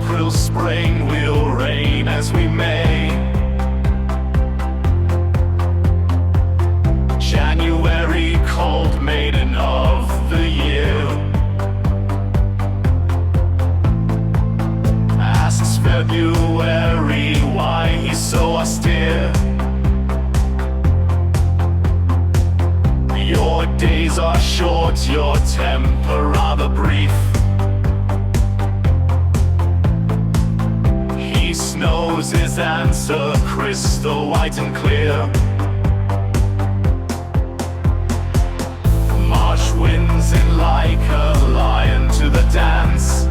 April, spring will reign as we may. January, cold maiden of the year, asks February why he's so austere. Your days are short, your temper rather brief. He snows his answer crystal white and clear. March winds in like a lion to the dance,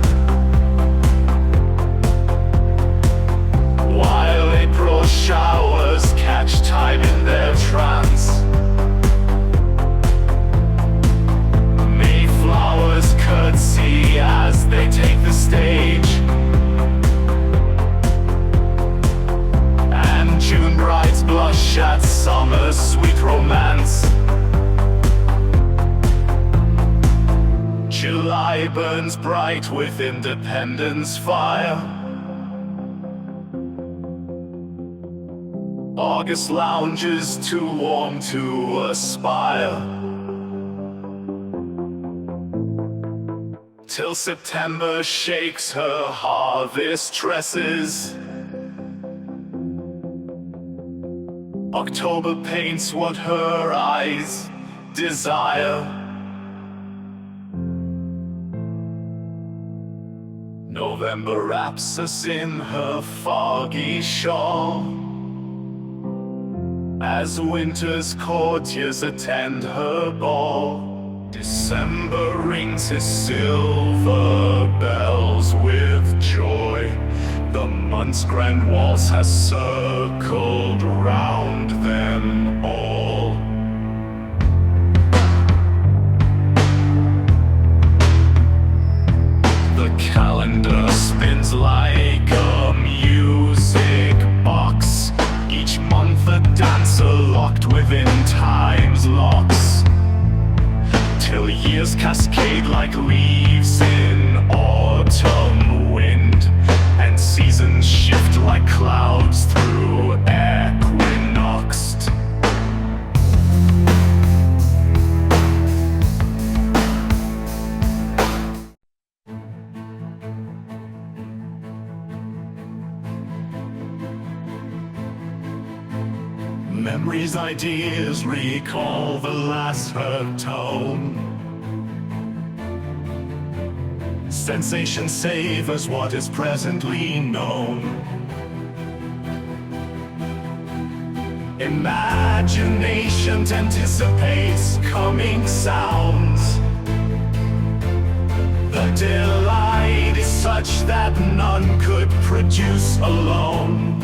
while April showers catch time in their trance. Mayflowers curtsy as they take the stage, and June brides blush at summer's sweet romance. July burns bright with independence fire. August lounges too warm to aspire, till September shakes her harvest tresses. October paints what her eyes desire. November wraps us in her foggy shawl, as winter's courtiers attend her ball. December rings his silver bells with joy. The month's grand waltz has circled round them all. The calendar spins like a music box, each month a dancer locked within time's locks, till years cascade like leaves in autumn wind, and seasons shift like clouds through equinox. Memories, ideas recall the last heard tone. Sensation savors what is presently known. Imagination anticipates coming sounds. The delight is such that none could produce alone.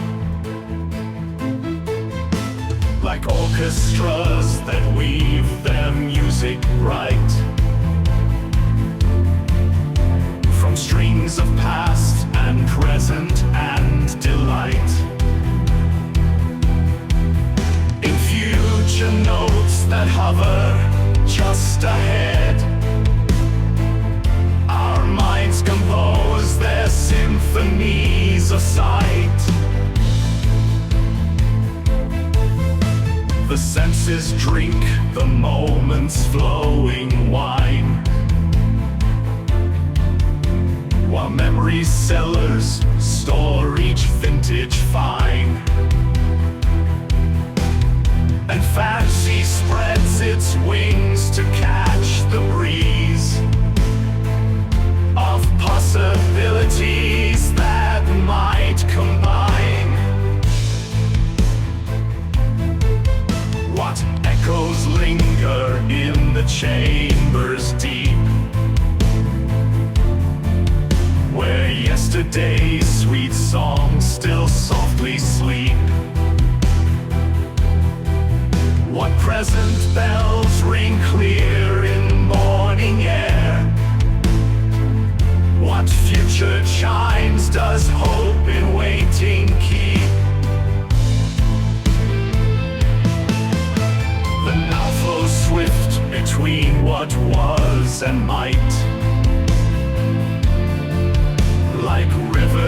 Like orchestras that weave their music right from strings of past and present and delight. In future notes that hover just ahead, our minds compose their symphonies of sight. The senses drink the moment's flowing wine, while memory's cellars store each vintage fine. And fancy spreads its wings to catch the breeze of possibilities that might combine. What echoes linger in the chambers deep, where yesterday's sweet songs still softly sleep. What present bells ring clear in morning air? What future chimes does hope in waiting keep? The now flows swift between what was and might, like rivers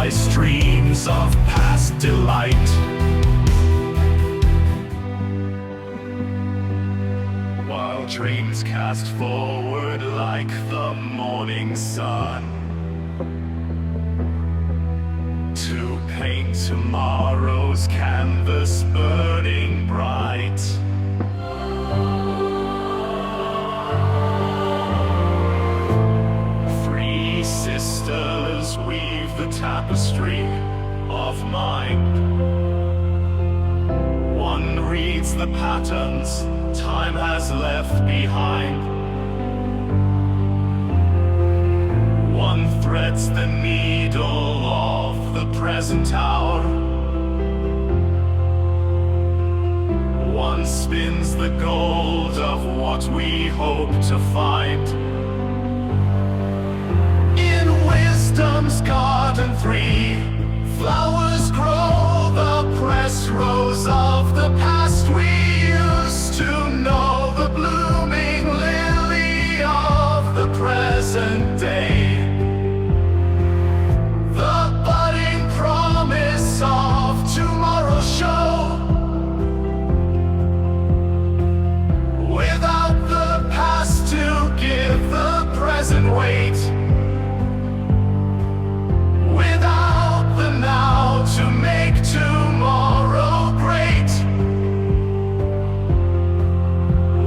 by streams of past delight. While dreams cast forward like the morning sun, to paint tomorrow's canvas burning bright. Three sisters weave the tapestry of mind. One reads the patterns time has left behind. One threads the needle of the present hour. One spins the gold of what we hope to find. In wisdom's garden three flowers grow, the press rows of the past we used to know, the blooming lily of the present day, the budding promise of tomorrow's show. Without the past to give the present weight, without the now to make tomorrow great,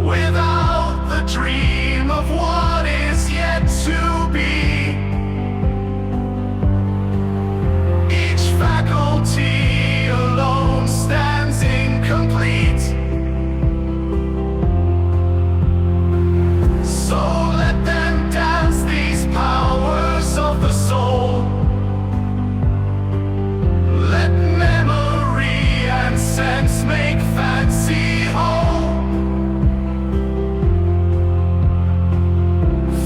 without the dream of what is yet to be, each faculty alone stands incomplete. So let them dance these powers of the soul. Let memory and sense make fancy whole.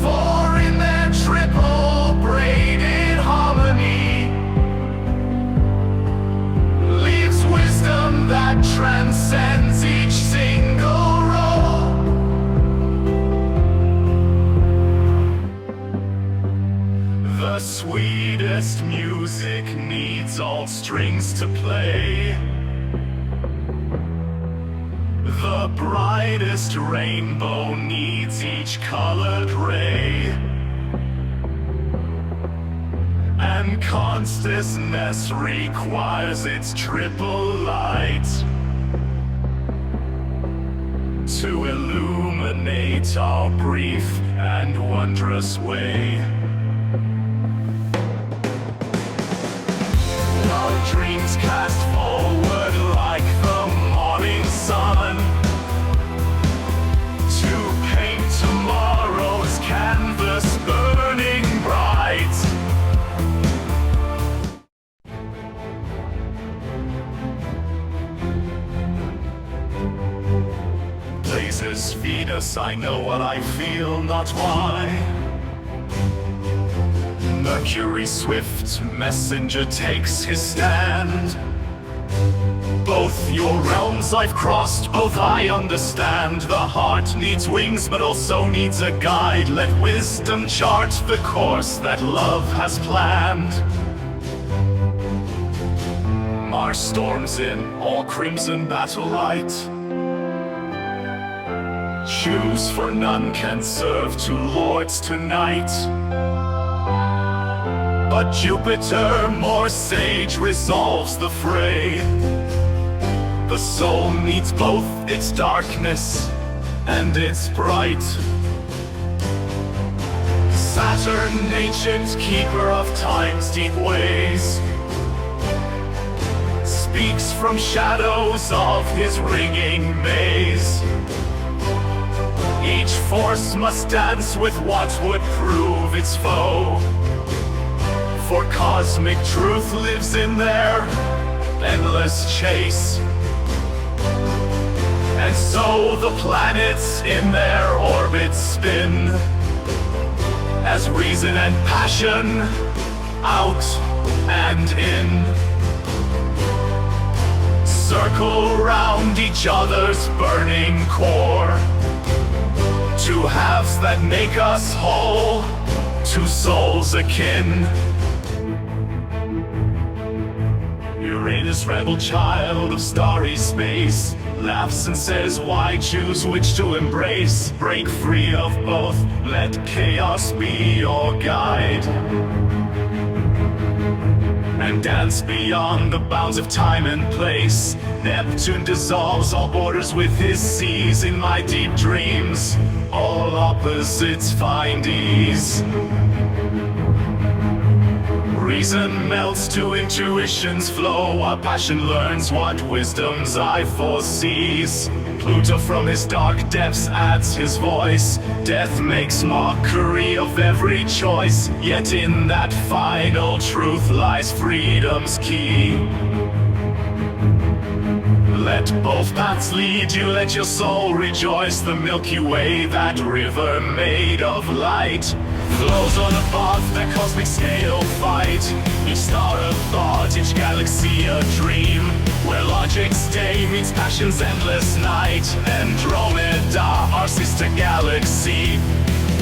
For in their triple braided harmony leaves wisdom that transcends each single role. The sweetest music needs all strings to play. The brightest rainbow needs each colored ray. And consciousness requires its triple light to illuminate our brief and wondrous way. Our dreams cast forward like the morning sun, to paint tomorrow's canvas burning bright. Blazes feed us, I know what I feel, not why. Mercury swift messenger takes his stand. Both your realms I've crossed, both I understand. The heart needs wings but also needs a guide. Let wisdom chart the course that love has planned. Mars storms in, all crimson battle light. Choose, for none can serve two lords tonight. But Jupiter, more sage, resolves the fray. The soul needs both its darkness and its bright. Saturn, ancient keeper of time's deep ways, speaks from shadows of his ringing maze. Each force must dance with what would prove its foe, for cosmic truth lives in their endless chase. And so the planets in their orbits spin, as reason and passion out and in circle round each other's burning core. Two halves that make us whole, two souls akin. greatest rebel child of starry space, laughs and says, why choose which to embrace? Break free of both, let chaos be your guide, and dance beyond the bounds of time and place. Neptune dissolves all borders with his seas. In my deep dreams, all opposites find ease. Reason melts to intuition's flow, while passion learns what wisdom's eye foresees. Pluto from his dark depths adds his voice. Death makes mockery of every choice, yet in that final truth lies freedom's key. Let both paths lead you, let your soul rejoice. The Milky Way, that river made of light, flows on a path that cosmic scale fight. Each star a thought, each galaxy a dream, where logic's day meets passion's endless night. Andromeda, our sister galaxy,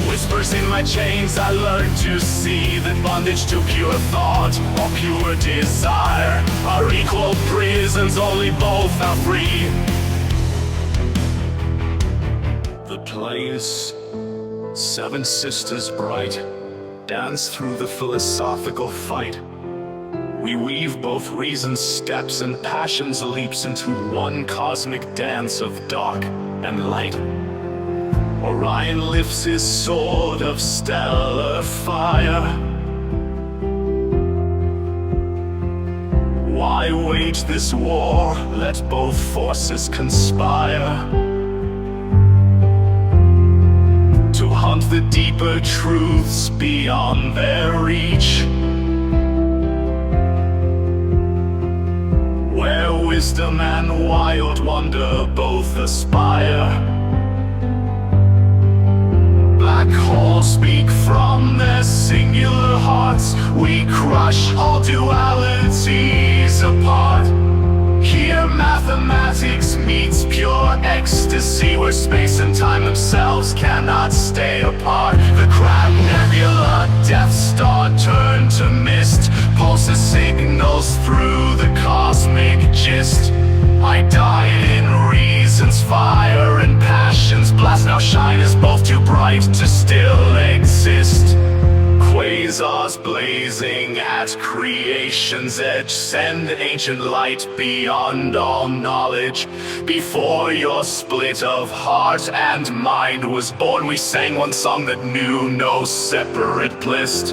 whispers in my chains. I learned to see that bondage to pure thought or pure desire are equal prisons, only both are free. The plays, seven sisters bright, dance through the philosophical fight. We weave both reason's steps and passion's leaps into one cosmic dance of dark and light. Orion lifts his sword of stellar fire. Why wage this war? Let both forces conspire to hunt the deeper truths beyond their reach, where wisdom and wild wonder both aspire. Black holes speak from their singular hearts. We crush all dualities apart. Here mathematics meets pure ecstasy, where space and time themselves cannot stay apart. The Crab Nebula, Death Star turned to mist, pulses signals through the cosmic gist. I died in reason's fire and passion's blast, now shine as both too bright to still exist. Quasars blazing at creation's edge, send ancient light beyond all knowledge. Before your split of heart and mind was born, we sang one song that knew no separate bliss.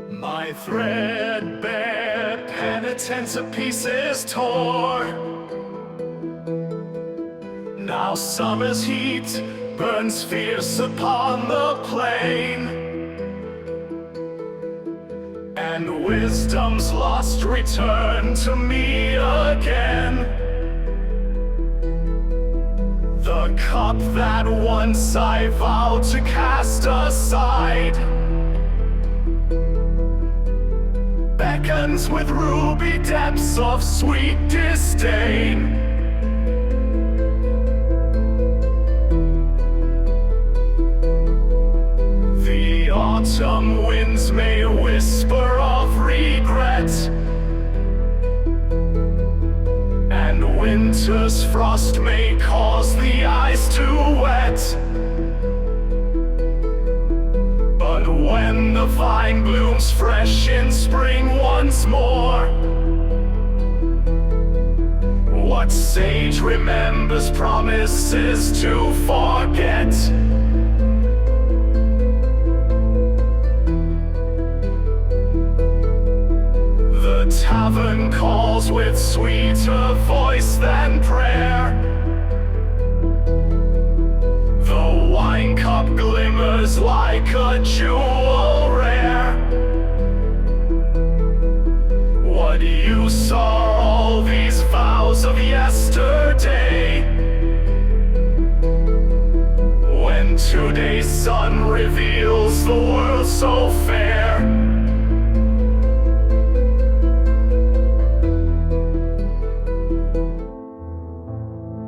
My threadbare penitence of pieces tore. Now summer's heat burns fierce upon the plain, and wisdom's lost return to me again. The cup that once I vowed to cast aside beckons with ruby depths of sweet disdain. The autumn winds may whisper of regret, and winter's frost may cause the eyes to wet. But when the vine blooms fresh in spring once more, what sage remembers promises to forget? The tavern calls with sweeter voice than prayer. The wine cup glimmers like a jewel rare. What use are all these vows of yesterday, when today's sun reveals the world so fair?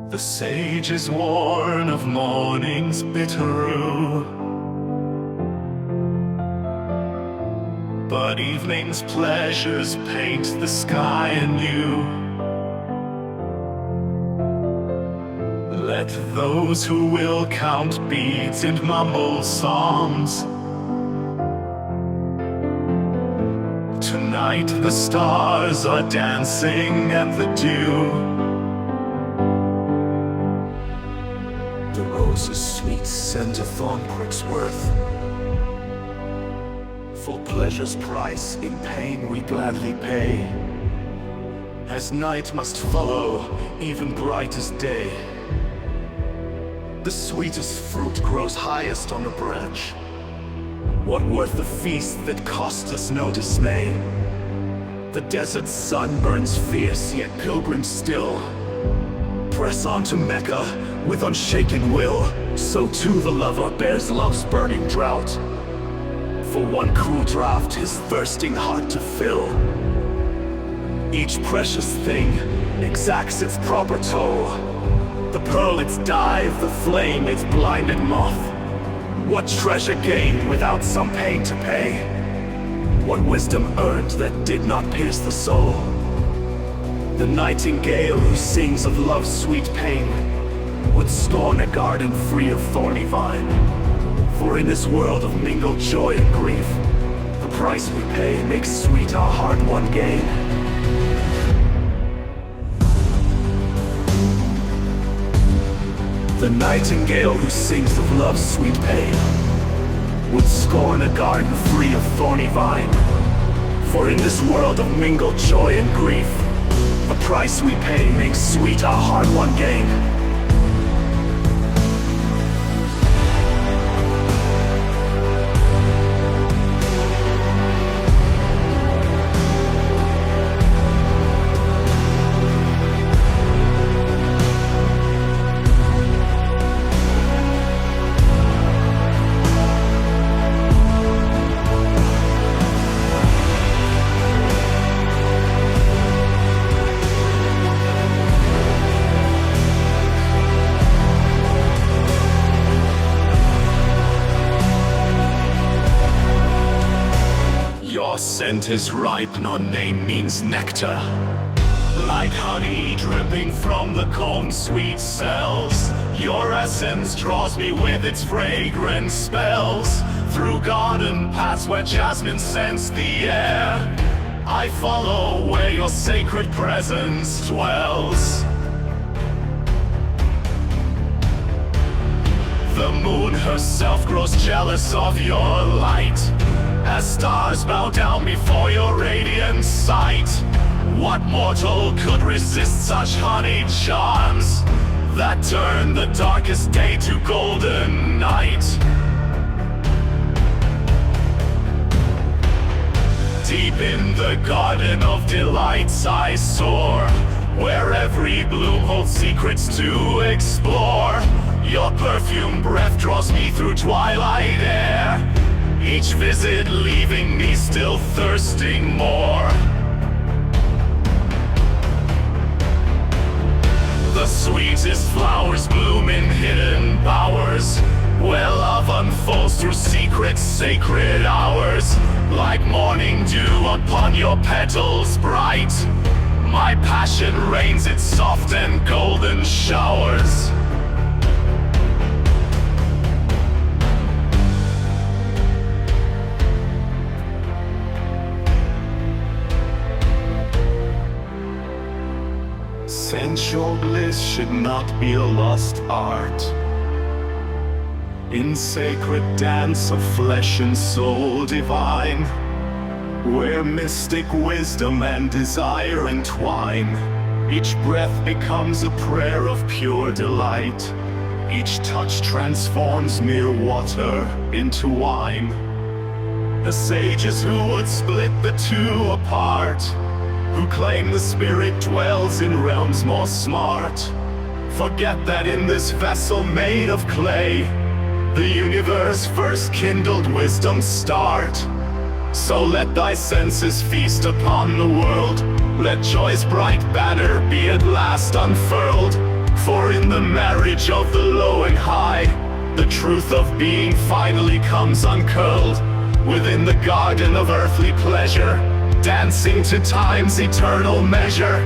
The sage is worn of morning's bitter rue, but evening's pleasures paint the sky anew. Let those who will count beads and mumble psalms. Tonight the stars are dancing and the dew. The rose's sweet scent a thornprick's worth. For pleasure's price in pain we gladly pay. As night must follow even brightest day, the sweetest fruit grows highest on the branch. What worth the feast that cost us no dismay? The desert sun burns fierce, yet pilgrims still press on to Mecca with unshaken will. So too the lover bears love's burning drought, for one cool draught his thirsting heart to fill. Each precious thing exacts its proper toll. The pearl its dive, the flame its blinded moth. What treasure gained without some pain to pay? What wisdom earned that did not pierce the soul? The nightingale who sings of love's sweet pain would scorn a garden free of thorny vine. For in this world of mingled joy and grief, the price we pay makes sweet our hard-won gain. The nightingale who sings of love's sweet pain would scorn a garden free of thorny vine. For in this world of mingled joy and grief, the price we pay makes sweet our hard-won gain. Your scent is ripe, nor name means nectar. Like honey dripping from the comb's sweet cells, your essence draws me with its fragrant spells. Through garden paths where jasmine scents the air, I follow where your sacred presence dwells. The moon herself grows jealous of your light, as stars bow down before your radiant sight. What mortal could resist such honeyed charms that turn the darkest day to golden night? Deep in the garden of delights I soar, where every bloom holds secrets to explore. Your perfume breath draws me through twilight air, each visit leaving me still thirsting more. The sweetest flowers bloom in hidden bowers, where love unfolds through secret sacred hours. Like morning dew upon your petals bright, my passion rains its soft and golden showers. Sensual bliss should not be a lost art. In sacred dance of flesh and soul divine, where mystic wisdom and desire entwine, each breath becomes a prayer of pure delight. Each touch transforms mere water into wine. The sages who would split the two apart, who claim the spirit dwells in realms more smart, forget that in this vessel made of clay, the universe first kindled wisdom's start. So let thy senses feast upon the world, let joy's bright banner be at last unfurled. For in the marriage of the low and high, the truth of being finally comes uncurled. Within the garden of earthly pleasure, dancing to time's eternal measure,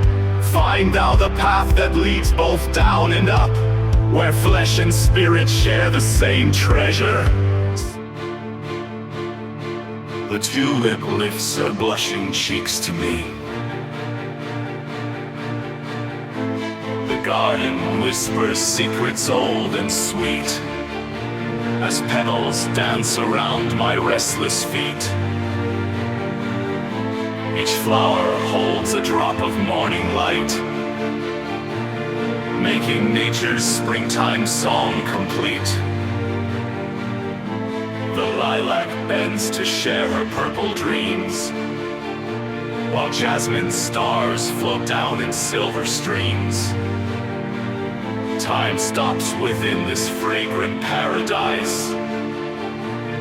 find thou the path that leads both down and up, where flesh and spirit share the same treasure. The tulip lifts her blushing cheeks to me. The garden whispers secrets old and sweet, as petals dance around my restless feet. Each flower holds a drop of morning light, making nature's springtime song complete. The lilac bends to share her purple dreams, while jasmine stars float down in silver streams. Time stops within this fragrant paradise,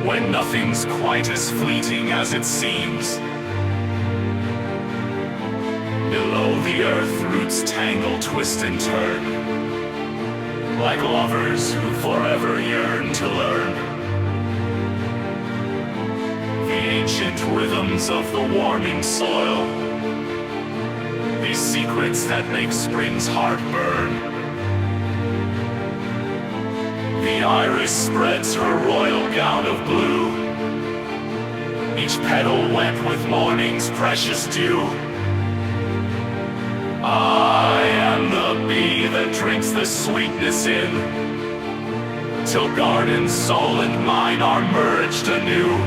when nothing's quite as fleeting as it seems. Below the earth roots tangle, twist and turn, like lovers who forever yearn to learn the ancient rhythms of the warming soil, these secrets that make spring's heart burn. The iris spreads her royal gown of blue, each petal wet with morning's precious dew. I am the bee that drinks the sweetness in, till garden, soul, and mind are merged anew.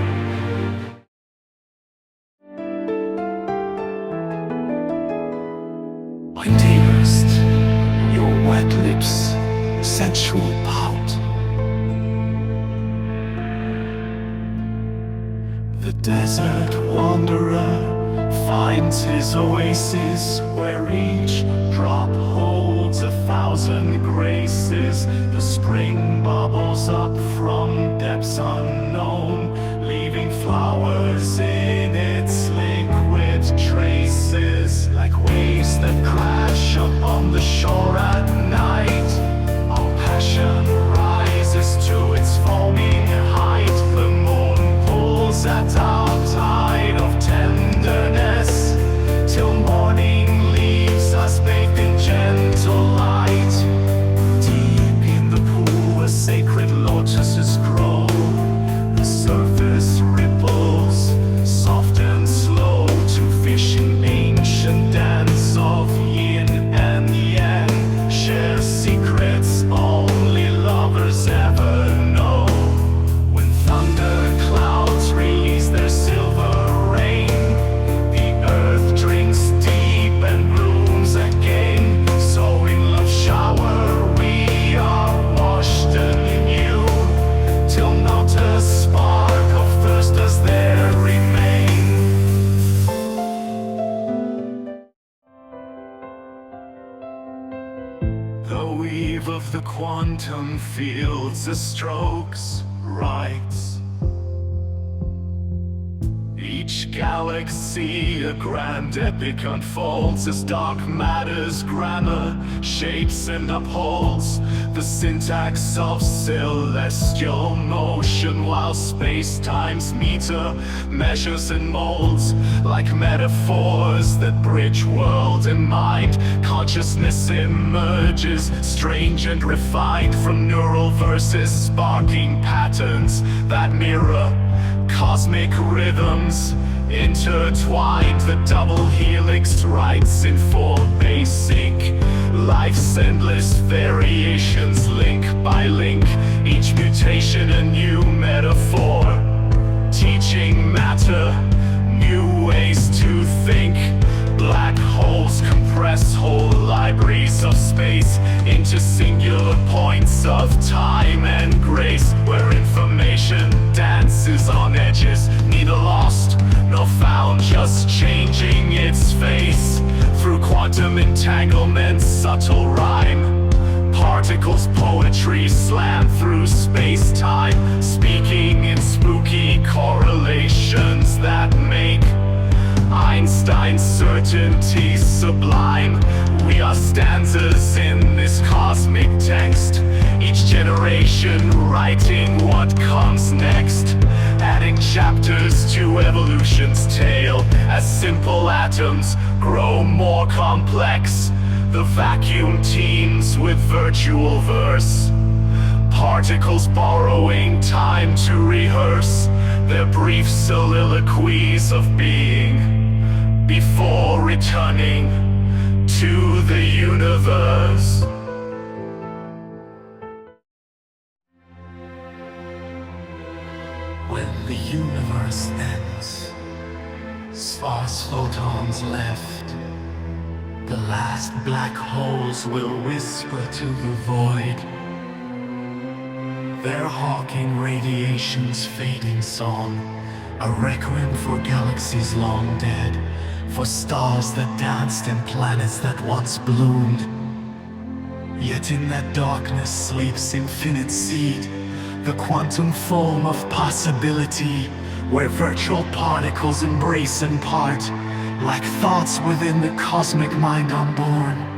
My dearest, your wet lips, sensual pout. The desert wanderer finds his oasis, where each drop holds 1,000 graces. The spring bubbles up from depths unknown, leaving flowers in its liquid traces, like waves that crash upon the shore at night. Our passion rises to its foaming height. The moon pulls at our tide of tenderness, till morning leaves us bathed in gentle light. Deep in the pool where sacred lotuses grow, the surface ripples, soft and slow, to fish in ancient dance of yin and yang, share secrets only lovers ever know. When thunder clouds release their silver rain, the earth drinks deep and blooms again. So in love shower we are washed anew, till not a spark of thirst does there remain. The weave of the quantum fields the strokes writes, each galaxy a grand epic unfolds, as dark matter's grammar shapes and upholds the syntax of celestial motion, while space-time's meter measures and molds, like metaphors that bridge world and mind. Consciousness emerges, strange and refined, from neural verses sparking patterns that mirror cosmic rhythms intertwined. The double helix writes in four basic life's endless variations, link by link, each mutation a new metaphor, teaching matter new ways to think. Black holes compress whole libraries of space into singular points of time and grace, where information dances on edges, neither lost nor found, just changing its face through quantum entanglements, subtle rhyme. Particles, poetry, slam through space-time, speaking in spooky correlations that make Einstein's certainty sublime. We are our stanzas in this cosmic text, each generation writing what comes next, adding chapters to evolution's tale as simple atoms grow more complex. The vacuum teems with virtual verse, particles borrowing time to rehearse their brief soliloquies of being before returning to the universe. When the universe ends, sparse photons left, the last black holes will whisper to the void, their hawking radiation's fading song, a requiem for galaxies long dead, for stars that danced and planets that once bloomed. Yet in that darkness sleeps infinite seed, the quantum foam of possibility, where virtual particles embrace and part, like thoughts within the cosmic mind unborn.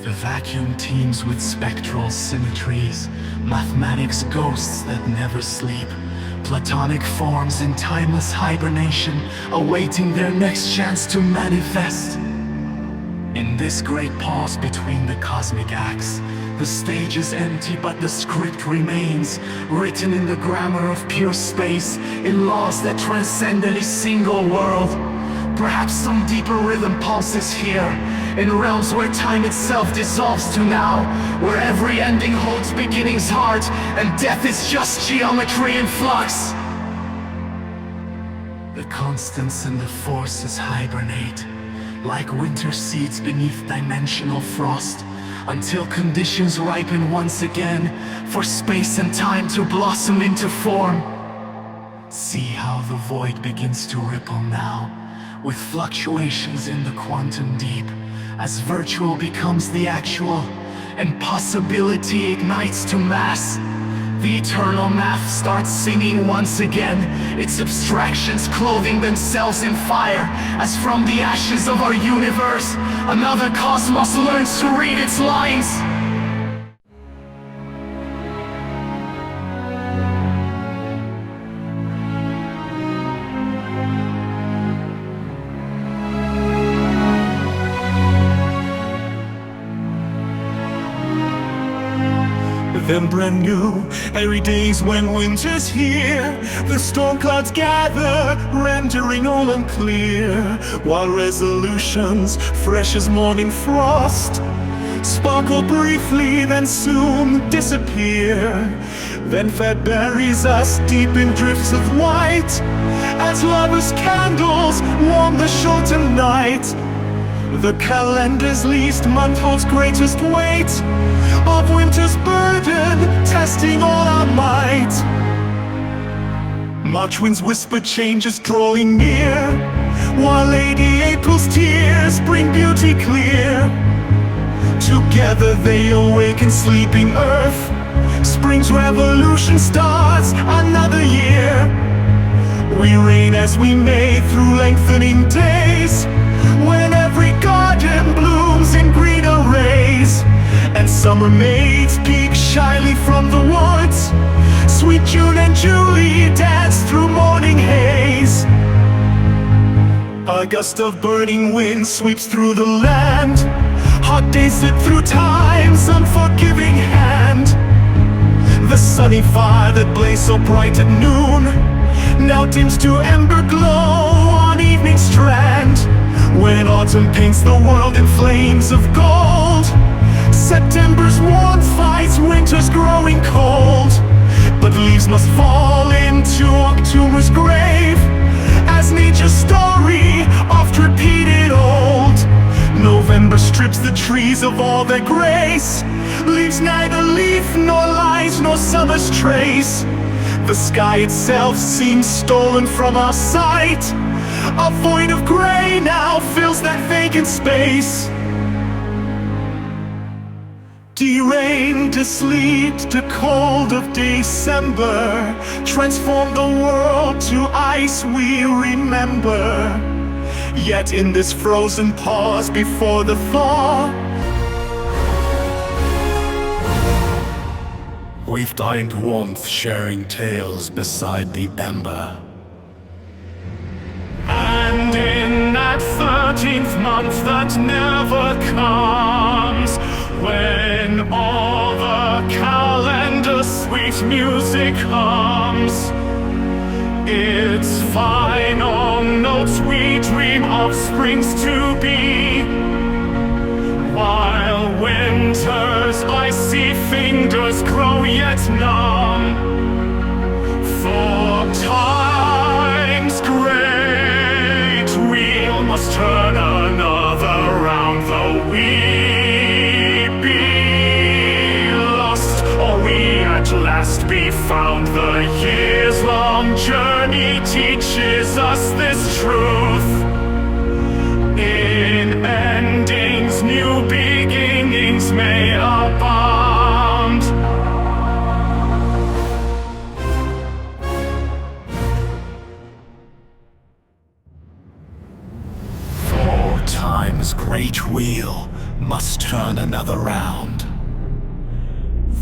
The vacuum teems with spectral symmetries, mathematics ghosts that never sleep, platonic forms in timeless hibernation, awaiting their next chance to manifest. In this great pause between the cosmic acts, the stage is empty but the script remains, written in the grammar of pure space, in laws that transcend any single world. Perhaps some deeper rhythm pulses here, in realms where time itself dissolves to now, where every ending holds beginning's heart, and death is just geometry in flux. The constants and the forces hibernate, like winter seeds beneath dimensional frost, until conditions ripen once again for space and time to blossom into form. See how the void begins to ripple now, with fluctuations in the quantum deep, as virtual becomes the actual, and possibility ignites to mass. The eternal math starts singing once again, its abstractions clothing themselves in fire, as from the ashes of our universe, another cosmos learns to read its lines. Them brand new, airy days when winter's here, the storm clouds gather, rendering all unclear, while resolutions, fresh as morning frost, sparkle briefly, then soon disappear. Then fate buries us deep in drifts of white, as lovers' candles warm the shortened night. The calendar's least month holds greatest weight of winter's burden, testing all our might. March winds whisper changes drawing near, while Lady April's tears bring beauty clear. Together they awaken sleeping earth, spring's revolution starts another year. We reign as we may through lengthening days, when every garden blooms in green arrays, and summer maids peek shyly from the woods. Sweet June and Julie dance through morning haze. A gust of burning wind sweeps through the land, hot days sit through time's unforgiving hand. The sunny fire that blazed so bright at noon now dims to ember glow on evening's strand. When autumn paints the world in flames of gold, September's warmth fights winter's growing cold. But leaves must fall into October's grave, as nature's story oft repeated old. November strips the trees of all their grace, leaves neither leaf nor light nor summer's trace. The sky itself seems stolen from our sight, a void of gray now fills that vacant space. Derain to sleet the cold of December, transform the world to ice we remember. Yet in this frozen pause before the thaw, we've dined warmth, sharing tales beside the ember. And in that 13th month that never comes, when all the calendar sweet music hums, its final notes we dream of springs to be, while winter's icy fingers grow yet numb. For time's great wheel must turn another round, though we be lost, or we at last be found. The years-long journey teaches us this truth: in endings, new beginnings may abound. For time's great wheel must turn another round.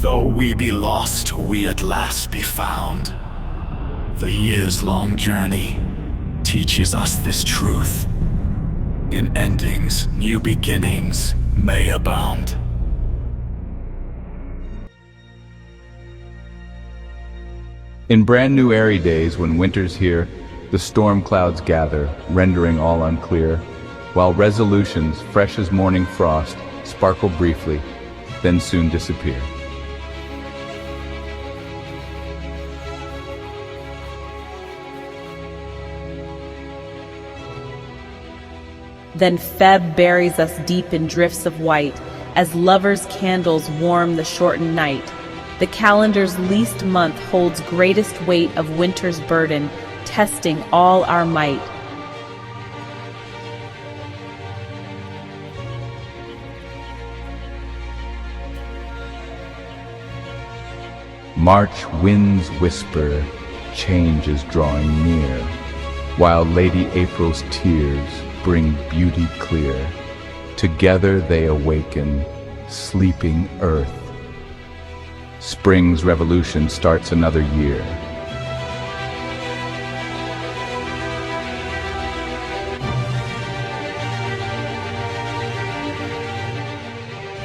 Though we be lost, we at last be found. The years-long journey teaches us this truth: in endings, new beginnings may abound. In brand new airy days when winter's here, the storm clouds gather, rendering all unclear, while resolutions, fresh as morning frost, sparkle briefly, then soon disappear. Then Feb buries us deep in drifts of white, as lovers' candles warm the shortened night. The calendar's least month holds greatest weight of winter's burden, testing all our might. March winds whisper, change is drawing near, while Lady April's tears bring beauty clear. Together they awaken sleeping earth. Spring's revolution starts another year.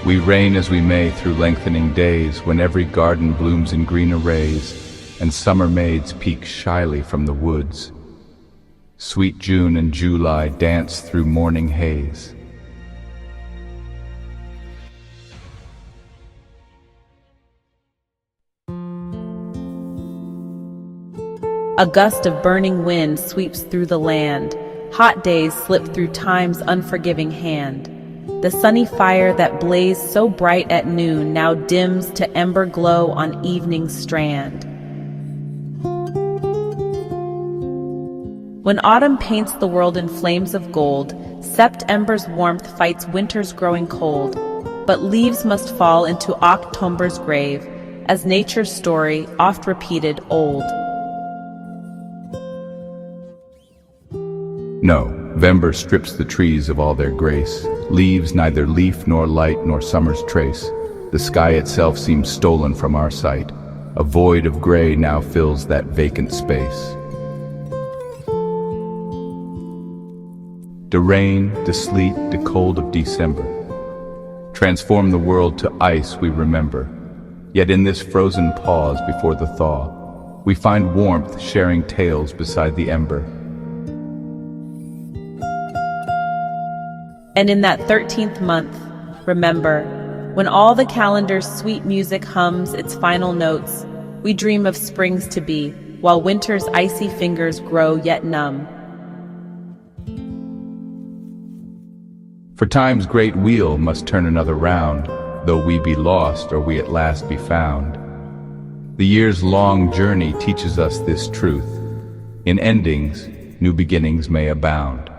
We reign as we may through lengthening days, when every garden blooms in green arrays, and summer maids peek shyly from the woods. Sweet June and July dance through morning haze. A gust of burning wind sweeps through the land. Hot days slip through time's unforgiving hand. The sunny fire that blazed so bright at noon now dims to ember glow on evening's strand. When autumn paints the world in flames of gold, September's warmth fights winter's growing cold. But leaves must fall into October's grave, as nature's story, oft repeated, old. No, November strips the trees of all their grace, leaves neither leaf nor light nor summer's trace. The sky itself seems stolen from our sight. A void of gray now fills that vacant space. The rain, the sleet, the cold of December transform the world to ice we remember. Yet in this frozen pause before the thaw, we find warmth sharing tales beside the ember. And in that 13th month, remember, when all the calendar's sweet music hums its final notes, we dream of springs to be, while winter's icy fingers grow yet numb. For time's great wheel must turn another round, though we be lost or we at last be found. The year's long journey teaches us this truth: in endings, new beginnings may abound.